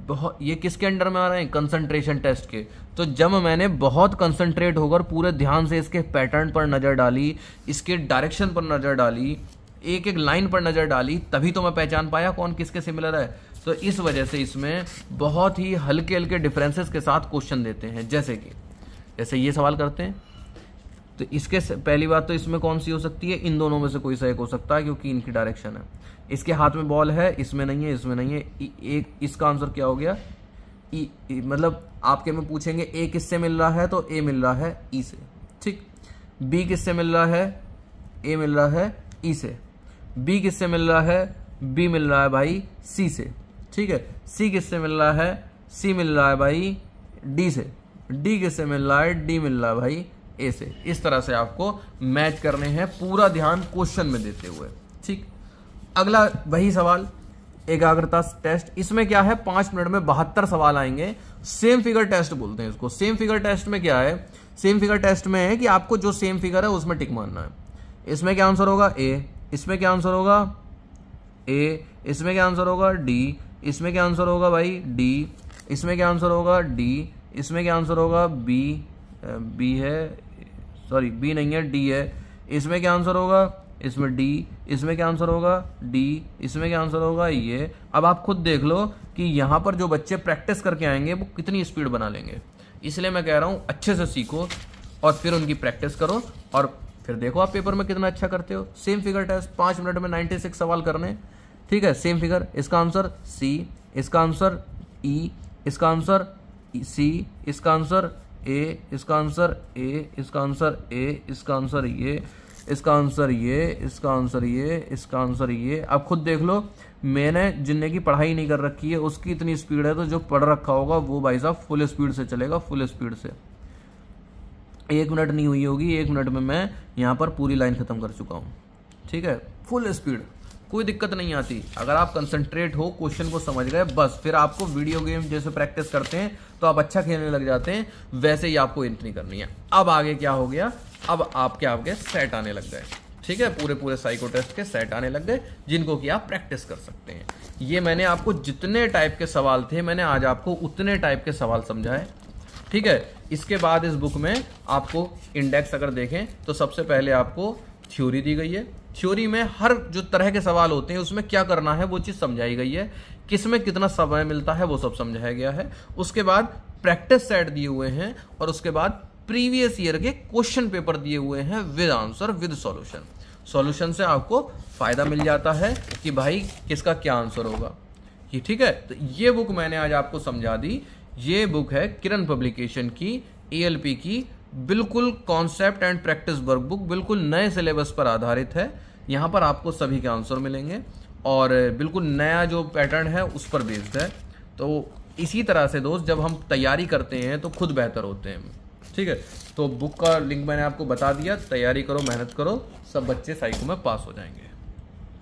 बहुत, ये किसके अंडर में आ रहे हैं, कंसंट्रेशन टेस्ट के। तो जब मैंने बहुत कंसंट्रेट होकर पूरे ध्यान से इसके पैटर्न पर नज़र डाली, इसके डायरेक्शन पर नज़र डाली, एक एक लाइन पर नज़र डाली, तभी तो मैं पहचान पाया कौन किसके सिमिलर है। तो इस वजह से इसमें बहुत ही हल्के हल्के डिफरेंसेस के साथ क्वेश्चन देते हैं। जैसे ये सवाल करते हैं तो इसके पहली बात तो इसमें कौन सी हो सकती है, इन दोनों में से कोई सा एक हो सकता है क्योंकि इनकी डायरेक्शन है। इसके हाथ में बॉल है, इसमें नहीं है, इसमें नहीं है। एक इसका आंसर क्या हो गया, ई, मतलब आपके में पूछेंगे ए किससे मिल रहा है तो ए मिल रहा है ई से, ठीक। बी किससे मिल रहा है, ए मिल रहा है ई से। बी किससे मिल रहा है, बी मिल रहा है भाई सी से, ठीक है। सी किससे मिल रहा है, सी मिल रहा है भाई डी से। डी किससे मिल रहा है, डी मिल रहा है भाई ए से। इस तरह से आपको मैच करने हैं, पूरा ध्यान क्वेश्चन में देते हुए, ठीक। अगला वही सवाल, एकाग्रता टेस्ट। इसमें क्या है, 5 मिनट में 72 सवाल आएंगे। सेम फिगर टेस्ट बोलते हैं इसको। सेम फिगर टेस्ट में क्या है, सेम फिगर टेस्ट में है कि आपको जो सेम फिगर है उसमें टिक मारना है। इसमें क्या आंसर होगा, ए। इसमें क्या आंसर होगा, ए। इसमें क्या आंसर होगा, डी। इसमें क्या आंसर होगा भाई, डी। इसमें क्या आंसर होगा, डी। इसमें क्या आंसर होगा, बी। बी है, सॉरी बी नहीं है, डी है। इसमें क्या आंसर होगा, इसमें डी। इसमें क्या आंसर होगा, डी। इसमें क्या आंसर होगा, ये। अब आप खुद देख लो कि यहाँ पर जो बच्चे प्रैक्टिस करके आएंगे वो कितनी स्पीड बना लेंगे। इसलिए मैं कह रहा हूँ अच्छे से सीखो और फिर उनकी प्रैक्टिस करो और फिर देखो आप पेपर में कितना अच्छा करते हो। सेम फिगर टेस्ट 5 मिनट में 96 सवाल करने, ठीक है। सेम फिगर, इसका आंसर सी, इसका आंसर ई, इसका आंसर सी, इसका आंसर ए, इसका आंसर ए, इसका आंसर ए, इसका आंसर ये, इसका आंसर ये, इसका आंसर ये, इसका आंसर ये। अब खुद देख लो, मैंने जिन्ने की पढ़ाई नहीं कर रखी है उसकी इतनी स्पीड है, तो जो पढ़ रखा होगा वो भाई साहब फुल स्पीड से चलेगा, फुल स्पीड से। 1 मिनट नहीं हुई होगी, 1 मिनट में मैं यहाँ पर पूरी लाइन खत्म कर चुका हूँ, ठीक है। फुल स्पीड, कोई दिक्कत नहीं आती। अगर आप कंसंट्रेट हो, क्वेश्चन को समझ गए, बस फिर आपको वीडियो गेम जैसे प्रैक्टिस करते हैं तो आप अच्छा खेलने लग जाते हैं, वैसे ही आपको एंट्री करनी है। अब आगे क्या हो गया, अब आपके सेट आने लग गए, ठीक है। पूरे साइको टेस्ट के सेट आने लग गए जिनको कि आप प्रैक्टिस कर सकते हैं। ये मैंने आपको जितने टाइप के सवाल थे, मैंने आज आपको उतने टाइप के सवाल समझाए, ठीक है। इसके बाद इस बुक में आपको इंडेक्स अगर देखें तो सबसे पहले आपको थ्योरी दी गई है। थ्योरी में हर जो तरह के सवाल होते हैं उसमें क्या करना है वो चीज़ समझाई गई है, किसमें कितना समय मिलता है वो सब समझाया गया है। उसके बाद प्रैक्टिस सेट दिए हुए हैं और उसके बाद प्रीवियस ईयर के क्वेश्चन पेपर दिए हुए हैं with answer with solution. Solution से आपको फायदा मिल जाता है कि भाई किसका क्या आंसर होगा, ये ठीक है। तो ये बुक मैंने आज आपको समझा दी। ये बुक है किरण पब्लिकेशन की, ALP की, बिल्कुल कॉन्सेप्ट एंड प्रैक्टिस वर्कबुक, बिल्कुल नए सिलेबस पर आधारित है। यहाँ पर आपको सभी के आंसर मिलेंगे और बिल्कुल नया जो पैटर्न है उस पर बेस्ड है। तो इसी तरह से दोस्त जब हम तैयारी करते हैं तो खुद बेहतर होते हैं, ठीक है। तो बुक का लिंक मैंने आपको बता दिया, तैयारी करो, मेहनत करो, सब बच्चे साइको में पास हो जाएंगे।